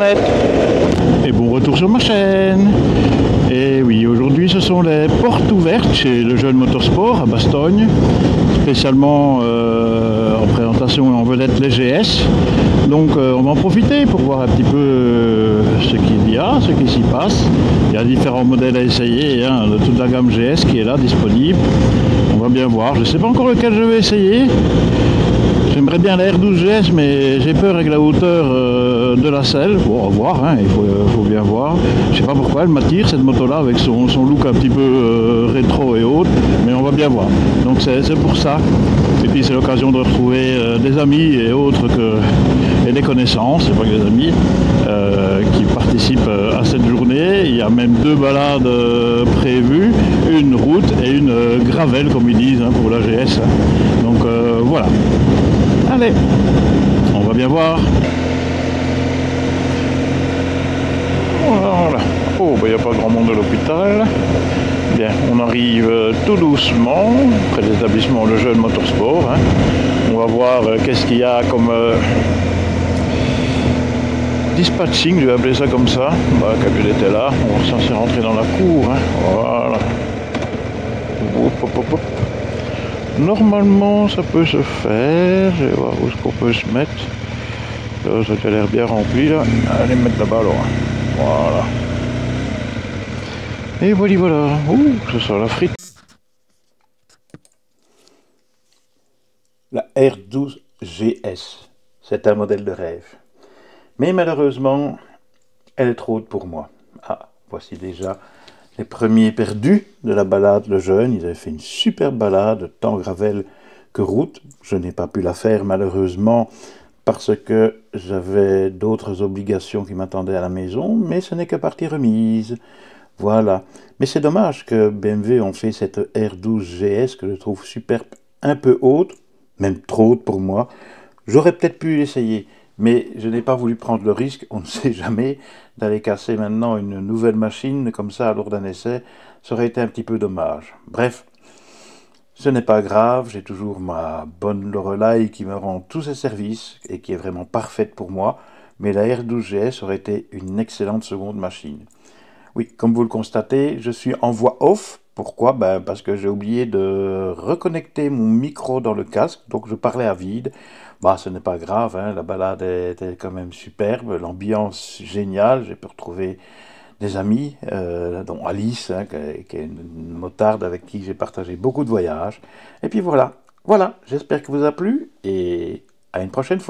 internet. Et bon retour sur ma chaîne. Et oui, aujourd'hui ce sont les portes ouvertes chez Le Jeune Motorsport à Bastogne, spécialement en présentation et en vedette les GS. Donc on va en profiter pour voir un petit peu ce qu'il y a, ce qui s'y passe. Il y a différents modèles à essayer, hein, de toute la gamme GS qui est là disponible. On va bien voir, je ne sais pas encore lequel je vais essayer. J'aimerais bien la R12 GS, mais j'ai peur avec la hauteur de la selle. Bon, on va voir, hein, il faut bien voir. Je sais pas pourquoi elle m'attire cette moto-là avec son look un petit peu rétro et autre, mais on va bien voir. Donc c'est pour ça. Et puis c'est l'occasion de retrouver des amis et autres et des connaissances, c'est pas que des amis, qui participent à cette journée. Il y a même 2 balades prévues, une route et une gravelle comme ils disent hein, pour la GS. Hein. Donc voilà. Allez, on va bien voir. Voilà. Oh, il n'y a pas grand monde à l'hôpital. Bien, on arrive tout doucement près de l'établissement Le Jeune Motorsport. Hein. On va voir qu'est-ce qu'il y a comme dispatching, je vais appeler ça comme ça. Bah, Cabule était là, on va censé rentrer dans la cour. Hein. Voilà. Hop, hop, hop, hop. Normalement, ça peut se faire. Je vais voir où est-ce qu'on peut se mettre. Là, ça a l'air bien rempli là. Allez mettre là-bas alors. Voilà. Et voilà. Ouh, ça sent la frite. La R12 GS. C'est un modèle de rêve. Mais malheureusement, elle est trop haute pour moi. Ah, voici déjà les premiers perdus de la balade Le Jeune. Ils avaient fait une super balade, tant gravel que route. Je n'ai pas pu la faire malheureusement parce que j'avais d'autres obligations qui m'attendaient à la maison, mais ce n'est que partie remise. Voilà. Mais c'est dommage que BMW ont fait cette R12 GS que je trouve superbe, un peu haute, même trop haute pour moi. J'aurais peut-être pu l'essayer, mais je n'ai pas voulu prendre le risque, on ne sait jamais, d'aller casser maintenant une nouvelle machine comme ça lors d'un essai. Ça aurait été un petit peu dommage. Bref, ce n'est pas grave, j'ai toujours ma bonne Lorelei qui me rend tous ses services et qui est vraiment parfaite pour moi, mais la R12 GS aurait été une excellente seconde machine. Oui, comme vous le constatez, je suis en voix off. Pourquoi? Parce que j'ai oublié de reconnecter mon micro dans le casque, donc je parlais à vide. Ce n'est pas grave, hein, la balade était quand même superbe, l'ambiance géniale, j'ai pu retrouver des amis, dont Alice, hein, qui est une motarde avec qui j'ai partagé beaucoup de voyages. Et puis voilà, j'espère que vous a plu et à une prochaine fois.